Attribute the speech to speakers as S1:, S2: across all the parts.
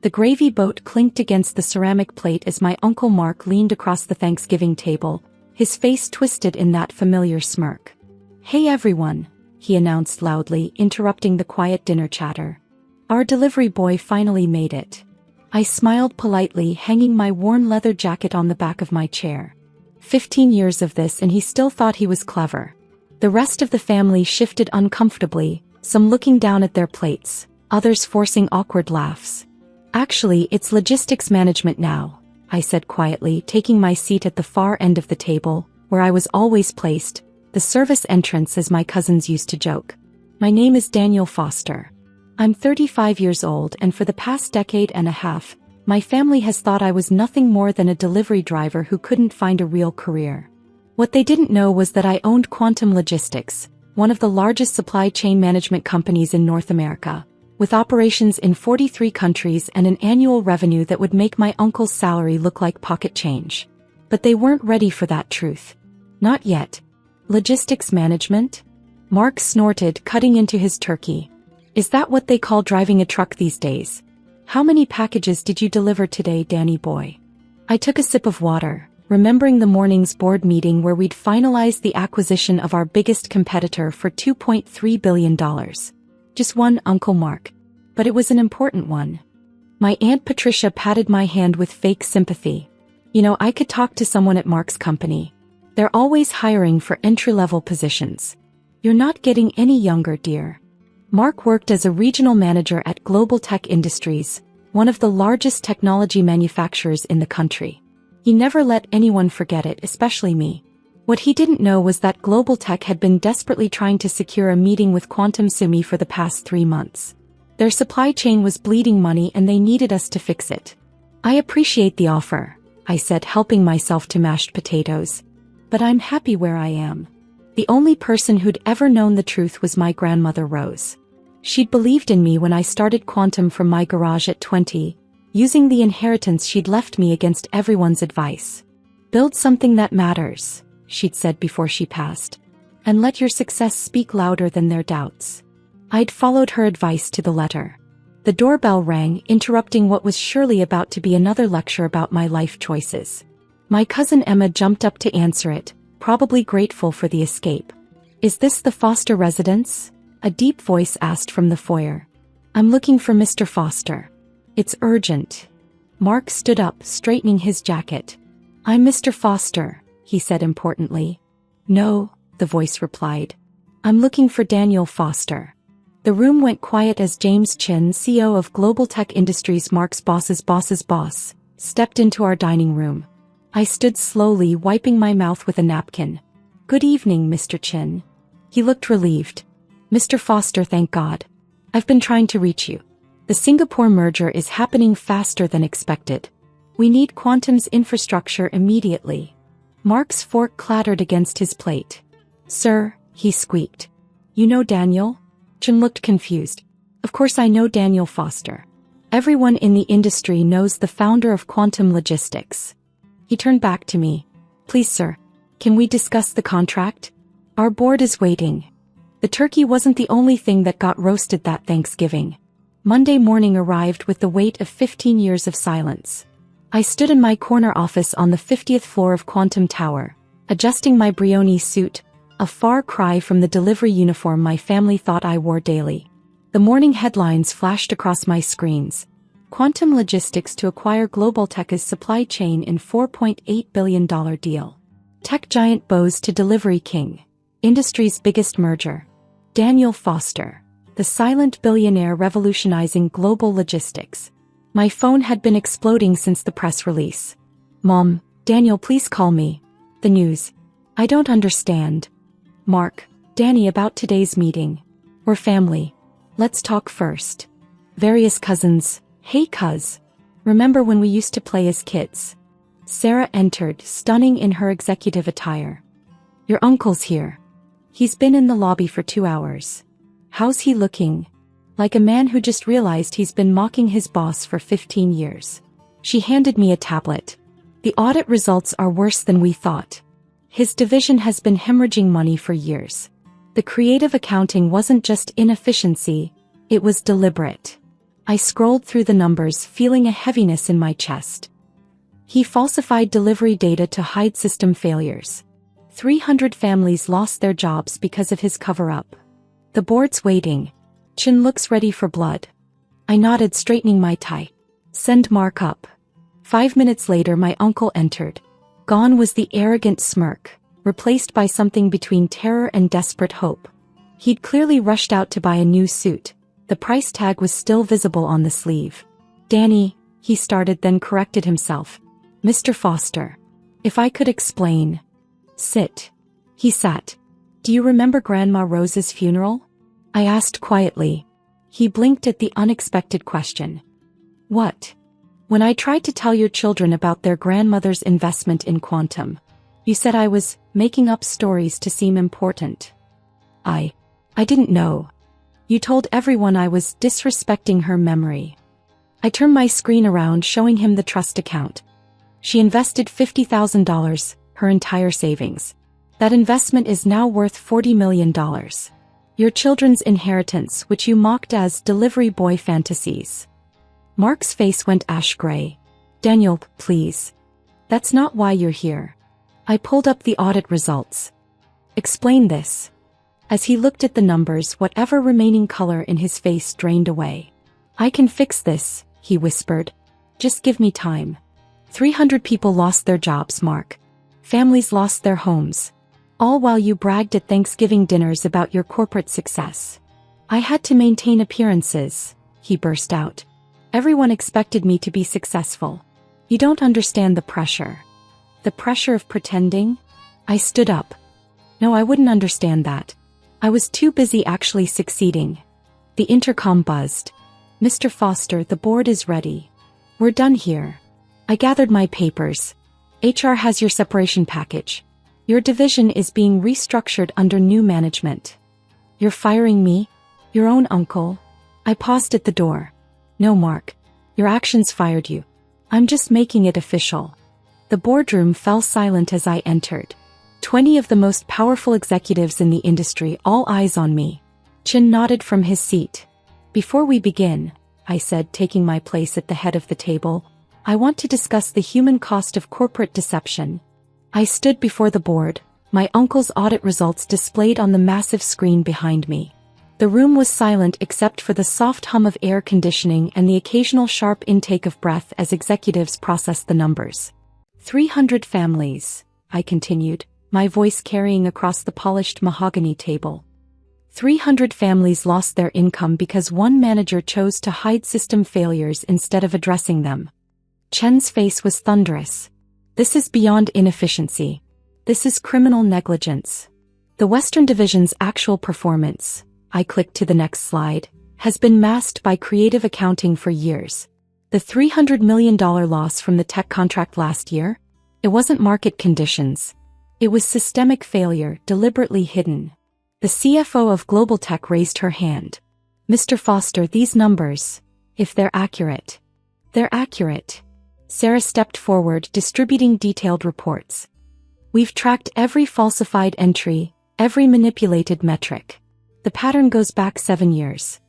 S1: The gravy boat clinked against the ceramic plate as my Uncle Mark leaned across the Thanksgiving table, his face twisted in that familiar smirk. "Hey everyone," he announced loudly, interrupting the quiet dinner chatter. "Our delivery boy finally made it." I smiled politely, hanging my worn leather jacket on the back of my chair. 15 years of this and he still thought he was clever. The rest of the family shifted uncomfortably, some looking down at their plates, others forcing awkward laughs. "Actually, it's logistics management now," I said quietly, taking my seat at the far end of the table, where I was always placed, the service entrance as my cousins used to joke. "My name is Daniel Foster. I'm 35 years old and for the past decade and a half, my family has thought I was nothing more than a delivery driver who couldn't find a real career. What they didn't know was that I owned Quantum Logistics, one of the largest supply chain management companies in North America, with operations in 43 countries and an annual revenue that would make my uncle's salary look like pocket change. But they weren't ready for that truth. Not yet. Logistics management? Mark snorted, cutting into his turkey. Is that what they call driving a truck these days? How many packages did you deliver today, Danny boy? I took a sip of water, remembering the morning's board meeting where we'd finalized the acquisition of our biggest competitor for $2.3 billion. Just one, Uncle Mark. But it was an important one. My Aunt Patricia patted my hand with fake sympathy. "You know, I could talk to someone at Mark's company. They're always hiring for entry-level positions. You're not getting any younger, dear." Mark worked as a regional manager at Global Tech Industries, one of the largest technology manufacturers in the country. He never let anyone forget it, especially me. What he didn't know was that Global Tech had been desperately trying to secure a meeting with Quantum Sumi for the past 3 months. Their supply chain was bleeding money and they needed us to fix it. "I appreciate the offer," I said, helping myself to mashed potatoes. "But I'm happy where I am." The only person who'd ever known the truth was my grandmother Rose. She'd believed in me when I started Quantum from my garage at 20, using the inheritance she'd left me against everyone's advice. "Build something that matters," she'd said before she passed. "And let your success speak louder than their doubts." I'd followed her advice to the letter. The doorbell rang, interrupting what was surely about to be another lecture about my life choices. My cousin Emma jumped up to answer it, probably grateful for the escape. "Is this the Foster residence?" a deep voice asked from the foyer. "I'm looking for Mr. Foster." "It's urgent." Mark stood up, straightening his jacket. "I'm Mr. Foster," he said importantly. "No," the voice replied. "I'm looking for Daniel Foster." The room went quiet as James Chin, CEO of Global Tech Industries, Mark's boss's boss, stepped into our dining room. I stood slowly, wiping my mouth with a napkin. "Good evening, Mr. Chin." He looked relieved. "Mr. Foster, thank God. I've been trying to reach you. The Singapore merger is happening faster than expected. We need Quantum's infrastructure immediately." Mark's fork clattered against his plate. "Sir," he squeaked. "You know Daniel?" Chin looked confused. "Of course I know Daniel Foster. Everyone in the industry knows the founder of Quantum Logistics." He turned back to me. "Please, sir, can we discuss the contract? Our board is waiting." The turkey wasn't the only thing that got roasted that Thanksgiving. Monday morning arrived with the weight of 15 years of silence. I stood in my corner office on the 50th floor of Quantum Tower, adjusting my Brioni suit, a far cry from the delivery uniform my family thought I wore daily. The morning headlines flashed across my screens. Quantum Logistics to acquire Global Tech's supply chain in $4.8 billion deal. Tech giant bows to delivery king. Industry's biggest merger. Daniel Foster, the silent billionaire revolutionizing global logistics. My phone had been exploding since the press release. "Mom, Daniel, please call me." "The news. I don't understand." "Mark, Danny, about today's meeting. We're family. Let's talk first." Various cousins. "Hey cuz. Remember when we used to play as kids?" Sarah entered, stunning in her executive attire. "Your uncle's here. He's been in the lobby for 2 hours. How's he looking?" Like a man who just realized he's been mocking his boss for 15 years. She handed me a tablet. "The audit results are worse than we thought. His division has been hemorrhaging money for years. The creative accounting wasn't just inefficiency, it was deliberate." I scrolled through the numbers, feeling a heaviness in my chest. He falsified delivery data to hide system failures. 300 families lost their jobs because of his cover-up. The board's waiting. Chin looks ready for blood. I nodded, straightening my tie. Send Mark up. 5 minutes later, my uncle entered. Gone was the arrogant smirk, replaced by something between terror and desperate hope. He'd clearly rushed out to buy a new suit. The price tag was still visible on the sleeve. Danny, he started, then corrected himself. Mr. Foster. If I could explain. Sit. He sat. Do you remember Grandma Rose's funeral? I asked quietly. He blinked at the unexpected question. What? When I tried to tell your children about their grandmother's investment in quantum, you said I was making up stories to seem important. I didn't know. You told everyone I was disrespecting her memory. I turned my screen around, showing him the trust account. She invested $50,000, her entire savings. That investment is now worth $40 million. Your children's inheritance, which you mocked as delivery boy fantasies. Mark's face went ash gray. Daniel, please. That's not why you're here. I pulled up the audit results. Explain this. As he looked at the numbers, whatever remaining color in his face drained away. I can fix this, he whispered. Just give me time. 300 people lost their jobs, Mark. Families lost their homes. All while you bragged at Thanksgiving dinners about your corporate success. I had to maintain appearances, he burst out. Everyone expected me to be successful. You don't understand the pressure. The pressure of pretending? I stood up. No, I wouldn't understand that. I was too busy actually succeeding. The intercom buzzed. Mr. Foster, the board is ready. We're done here. I gathered my papers. HR has your separation package. Your division is being restructured under new management. You're firing me? Your own uncle? I paused at the door. No, Mark. Your actions fired you. I'm just making it official. The boardroom fell silent as I entered. 20 of the most powerful executives in the industry, all eyes on me. Chin nodded from his seat. Before we begin, I said, taking my place at the head of the table, I want to discuss the human cost of corporate deception. I stood before the board, my uncle's audit results displayed on the massive screen behind me. The room was silent except for the soft hum of air conditioning and the occasional sharp intake of breath as executives processed the numbers. 300 families, I continued, my voice carrying across the polished mahogany table. 300 families lost their income because one manager chose to hide system failures instead of addressing them. Chen's face was thunderous. This is beyond inefficiency. This is criminal negligence. The Western Division's actual performance, I clicked to the next slide, has been masked by creative accounting for years. The $300 million loss from the tech contract last year? It wasn't market conditions. It was systemic failure, deliberately hidden. The CFO of Global Tech raised her hand. Mr. Foster, these numbers, if they're accurate. They're accurate. Sarah stepped forward, distributing detailed reports. We've tracked every falsified entry, every manipulated metric. The pattern goes back 7 years.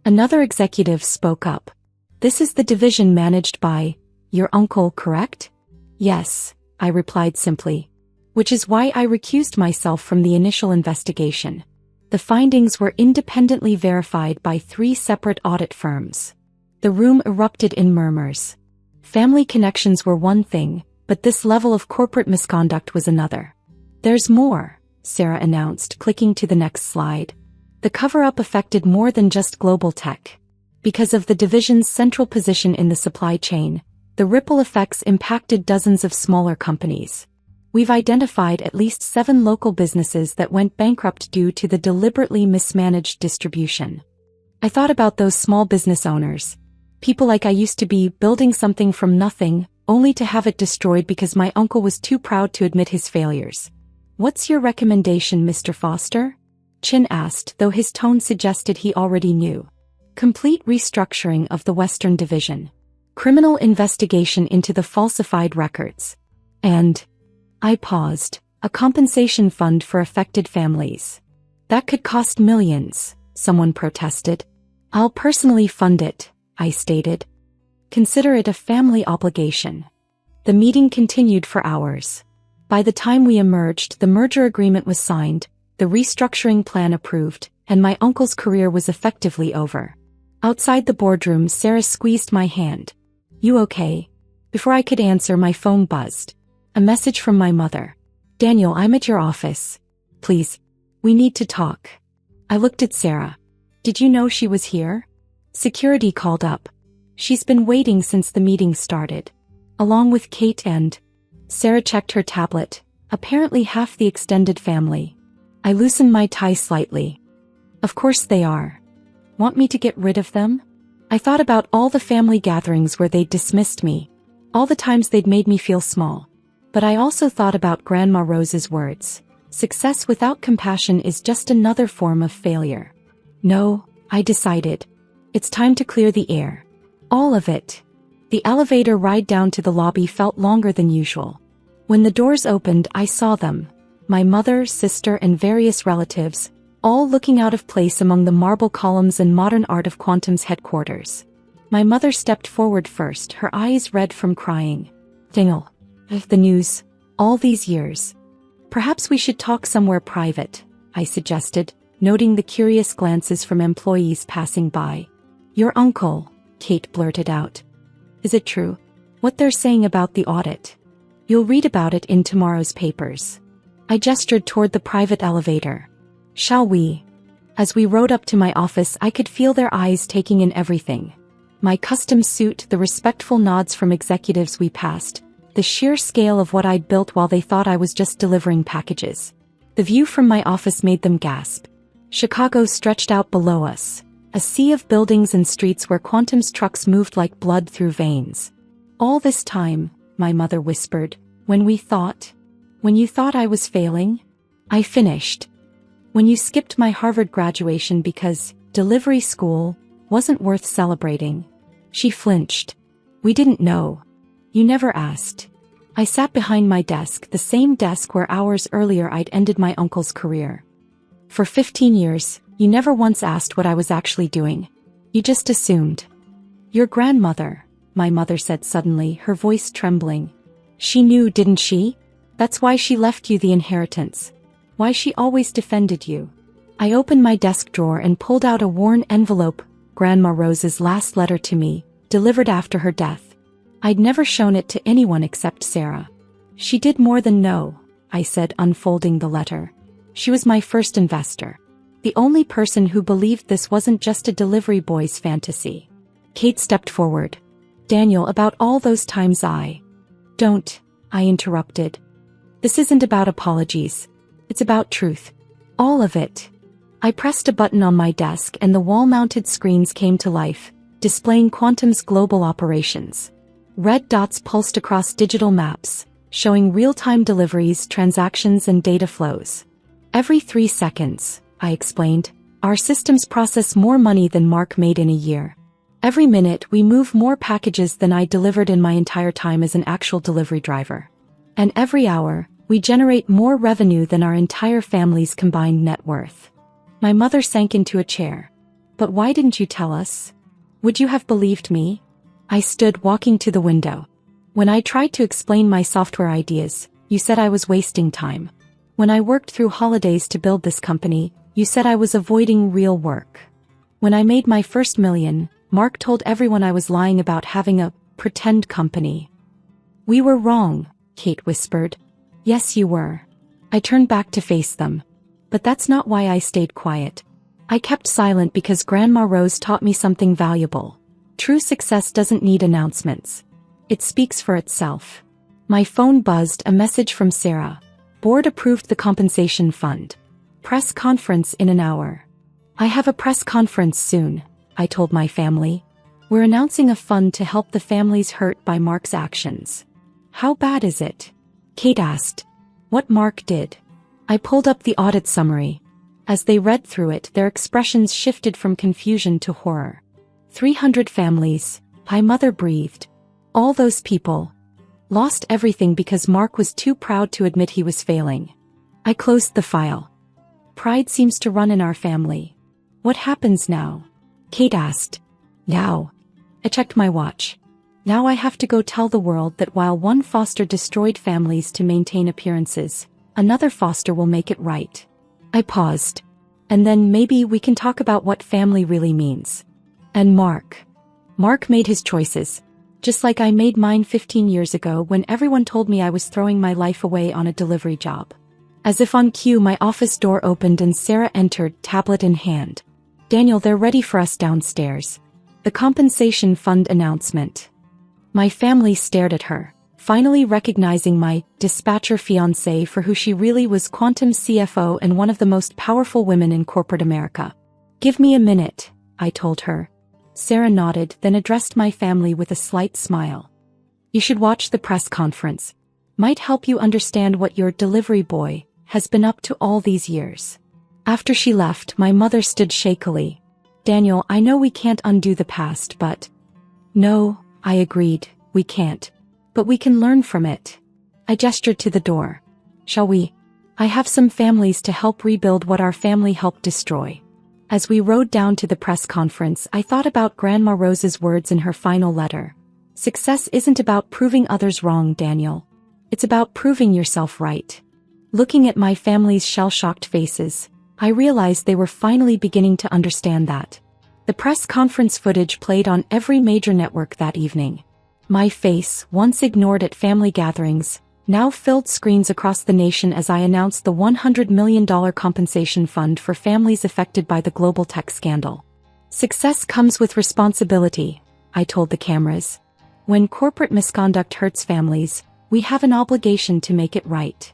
S1: Another executive spoke up. This is the division managed by your uncle, correct? Yes, I replied simply. Which is why I recused myself from the initial investigation. The findings were independently verified by 3 separate audit firms. The room erupted in murmurs. Family connections were one thing, but this level of corporate misconduct was another. There's more, Sarah announced, clicking to the next slide. The cover-up affected more than just Global Tech. Because of the division's central position in the supply chain, the ripple effects impacted dozens of smaller companies. We've identified at least 7 local businesses that went bankrupt due to the deliberately mismanaged distribution. I thought about those small business owners. People like I used to be, building something from nothing, only to have it destroyed because my uncle was too proud to admit his failures. What's your recommendation, Mr. Foster? Chin asked, though his tone suggested he already knew. Complete restructuring of the Western Division. Criminal investigation into the falsified records. And I paused. A compensation fund for affected families. That could cost millions, someone protested. I'll personally fund it, I stated. Consider it a family obligation. The meeting continued for hours. By the time we emerged, the merger agreement was signed, the restructuring plan approved, and my uncle's career was effectively over. Outside the boardroom, Sarah squeezed my hand. "You okay?" Before I could answer, my phone buzzed. A message from my mother. "Daniel, I'm at your office. Please, we need to talk." I looked at Sarah. "Did you know she was here?" Security called up. "She's been waiting since the meeting started. Along with Kate and..." Sarah checked her tablet. "Apparently half the extended family." I loosened my tie slightly. "Of course they are. Want me to get rid of them?" I thought about all the family gatherings where they'd dismissed me, all the times they'd made me feel small. But I also thought about Grandma Rose's words. Success without compassion is just another form of failure. No, I decided. It's time to clear the air. All of it. The elevator ride down to the lobby felt longer than usual. When the doors opened, I saw them. My mother, sister, and various relatives, all looking out of place among the marble columns and modern art of Quantum's headquarters. My mother stepped forward first, her eyes red from crying. "Daniel, the news, all these years. Perhaps we should talk somewhere private," I suggested, noting the curious glances from employees passing by. "Your uncle," Kate blurted out. "Is it true? What they're saying about the audit? You'll read about it in tomorrow's papers." I gestured toward the private elevator. "Shall we?" As we rode up to my office, I could feel their eyes taking in everything. My custom suit, the respectful nods from executives we passed, the sheer scale of what I'd built while they thought I was just delivering packages. The view from my office made them gasp. Chicago stretched out below us, a sea of buildings and streets where Quantum's trucks moved like blood through veins. "All this time," my mother whispered, when you thought I was failing?" I finished. "When you skipped my Harvard graduation because delivery school wasn't worth celebrating." She flinched. "We didn't know. You never asked." I sat behind my desk, the same desk where hours earlier I'd ended my uncle's career. "For 15 years, you never once asked what I was actually doing. You just assumed." "Your grandmother," my mother said suddenly, her voice trembling. "She knew, didn't she? That's why she left you the inheritance. Why she always defended you." I opened my desk drawer and pulled out a worn envelope, Grandma Rose's last letter to me, delivered after her death. I'd never shown it to anyone except Sarah. "She did more than know," I said, unfolding the letter. "She was my first investor. The only person who believed this wasn't just a delivery boy's fantasy." Kate stepped forward. "Daniel, about all those times Don't," I interrupted. "This isn't about apologies. It's about truth. All of it." I pressed a button on my desk and the wall-mounted screens came to life, displaying Quantum's global operations. Red dots pulsed across digital maps, showing real-time deliveries, transactions, and data flows. "Every 3 seconds," I explained, "our systems process more money than Mark made in a year. Every minute we move more packages than I delivered in my entire time as an actual delivery driver. And every hour, we generate more revenue than our entire family's combined net worth." My mother sank into a chair. "But why didn't you tell us? Would you have believed me?" I stood, walking to the window. "When I tried to explain my software ideas, you said I was wasting time. When I worked through holidays to build this company, you said I was avoiding real work. When I made my first million, Mark told everyone I was lying about having a pretend company." "We were wrong," Kate whispered. "Yes, you were." I turned back to face them. But that's not why I stayed quiet. I kept silent because Grandma Rose taught me something valuable. True success doesn't need announcements. It speaks for itself. My phone buzzed, a message from Sarah. "Board approved the compensation fund. Press conference in an hour." "I have a press conference soon," I told my family. "We're announcing a fund to help the families hurt by Mark's actions." "How bad is it?" Kate asked. "What Mark did?" I pulled up the audit summary. As they read through it, their expressions shifted from confusion to horror. 300 families, my mother breathed. All those people lost everything because Mark was too proud to admit he was failing. I closed the file. "Pride seems to run in our family. What happens now?" Kate asked. "Now. I checked my watch. Now I have to go tell the world that while one foster destroyed families to maintain appearances, another foster will make it right. I paused. And then maybe we can talk about what family really means. And Mark. Mark made his choices. Just like I made mine 15 years ago when everyone told me I was throwing my life away on a delivery job. As if on cue, my office door opened and Sarah entered, tablet in hand. Daniel, they're ready for us downstairs. The compensation fund announcement. My family stared at her, finally recognizing my dispatcher fiancée for who she really was, Quantum CFO and one of the most powerful women in corporate America. Give me a minute, I told her. Sarah nodded, then addressed my family with a slight smile. You should watch the press conference. Might help you understand what your delivery boy has been up to all these years. After she left, my mother stood shakily. Daniel, I know we can't undo the past, but... No, I agreed, we can't. But we can learn from it. I gestured to the door. Shall we? I have some families to help rebuild what our family helped destroy. As we rode down to the press conference, I thought about Grandma Rose's words in her final letter. Success isn't about proving others wrong, Daniel. It's about proving yourself right. Looking at my family's shell-shocked faces, I realized they were finally beginning to understand that. The press conference footage played on every major network that evening. My face, once ignored at family gatherings, now filled screens across the nation as I announced the $100 million compensation fund for families affected by the global tech scandal. Success comes with responsibility, I told the cameras. When corporate misconduct hurts families, we have an obligation to make it right.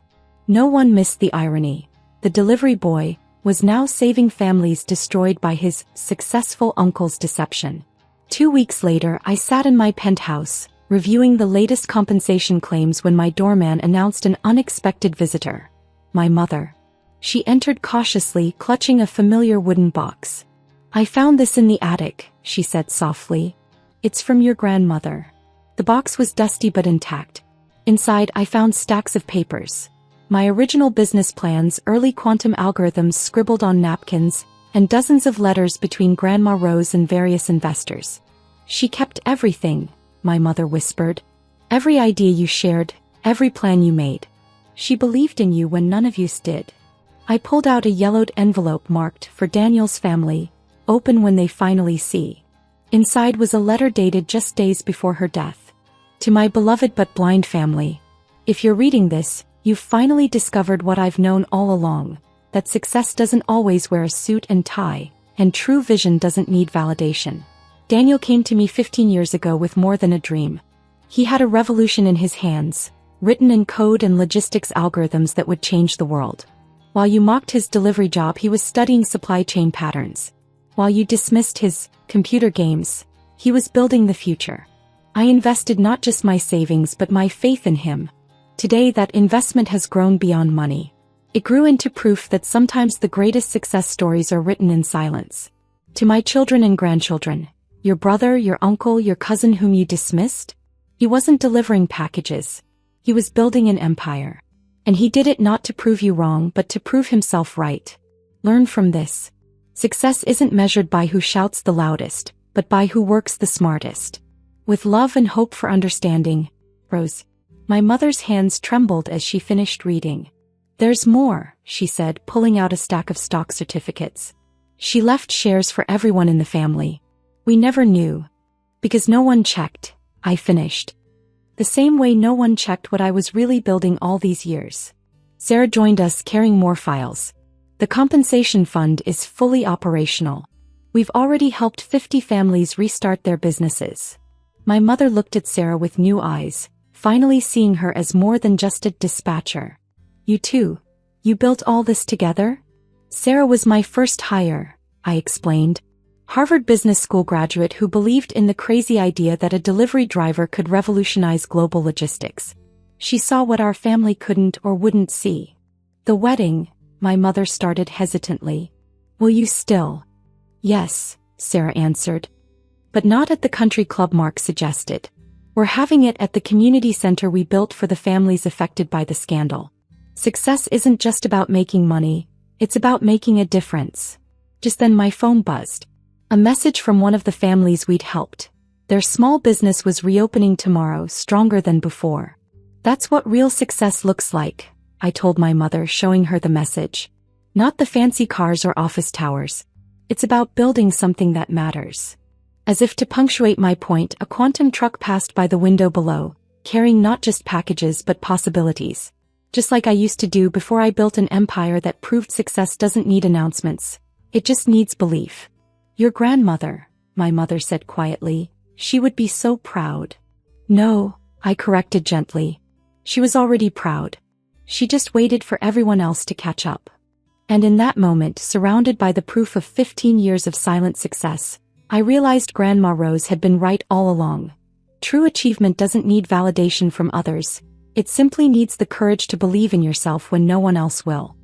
S1: No one missed the irony. The delivery boy was now saving families destroyed by his successful uncle's deception. 2 weeks later, I sat in my penthouse, reviewing the latest compensation claims when my doorman announced an unexpected visitor. My mother. She entered cautiously, clutching a familiar wooden box. I found this in the attic, she said softly. It's from your grandmother. The box was dusty but intact. Inside, I found stacks of papers. My original business plans, early quantum algorithms scribbled on napkins, and dozens of letters between Grandma Rose and various investors. She kept everything, my mother whispered. Every idea you shared, every plan you made. She believed in you when none of you did. I pulled out a yellowed envelope marked for Daniel's family, open when they finally see. Inside was a letter dated just days before her death. To my beloved but blind family. If you're reading this, you've finally discovered what I've known all along, that success doesn't always wear a suit and tie, and true vision doesn't need validation. Daniel came to me 15 years ago with more than a dream. He had a revolution in his hands, written in code and logistics algorithms that would change the world. While you mocked his delivery job, he was studying supply chain patterns. While you dismissed his computer games, he was building the future. I invested not just my savings but my faith in him. Today that investment has grown beyond money. It grew into proof that sometimes the greatest success stories are written in silence. To my children and grandchildren, your brother, your uncle, your cousin whom you dismissed? He wasn't delivering packages. He was building an empire. And he did it not to prove you wrong but to prove himself right. Learn from this. Success isn't measured by who shouts the loudest, but by who works the smartest. With love and hope for understanding, Rose. My mother's hands trembled as she finished reading. There's more, she said, pulling out a stack of stock certificates. She left shares for everyone in the family. We never knew. Because no one checked, I finished. The same way no one checked what I was really building all these years. Sarah joined us carrying more files. The compensation fund is fully operational. We've already helped 50 families restart their businesses. My mother looked at Sarah with new eyes, finally seeing her as more than just a dispatcher. You too. You built all this together? Sarah was my first hire, I explained. Harvard Business School graduate who believed in the crazy idea that a delivery driver could revolutionize global logistics. She saw what our family couldn't or wouldn't see. The wedding, my mother started hesitantly. Will you still? Yes, Sarah answered. But not at the country club Mark suggested. We're having it at the community center we built for the families affected by the scandal. Success isn't just about making money, it's about making a difference. Just then my phone buzzed. A message from one of the families we'd helped. Their small business was reopening tomorrow, stronger than before. That's what real success looks like, I told my mother, showing her the message. Not the fancy cars or office towers. It's about building something that matters. As if to punctuate my point, a quantum truck passed by the window below, carrying not just packages but possibilities. Just like I used to do before I built an empire that proved success doesn't need announcements. It just needs belief. Your grandmother, my mother said quietly. She would be so proud. No, I corrected gently. She was already proud. She just waited for everyone else to catch up. And in that moment, surrounded by the proof of 15 years of silent success, I realized Grandma Rose had been right all along. True achievement doesn't need validation from others. It simply needs the courage to believe in yourself when no one else will.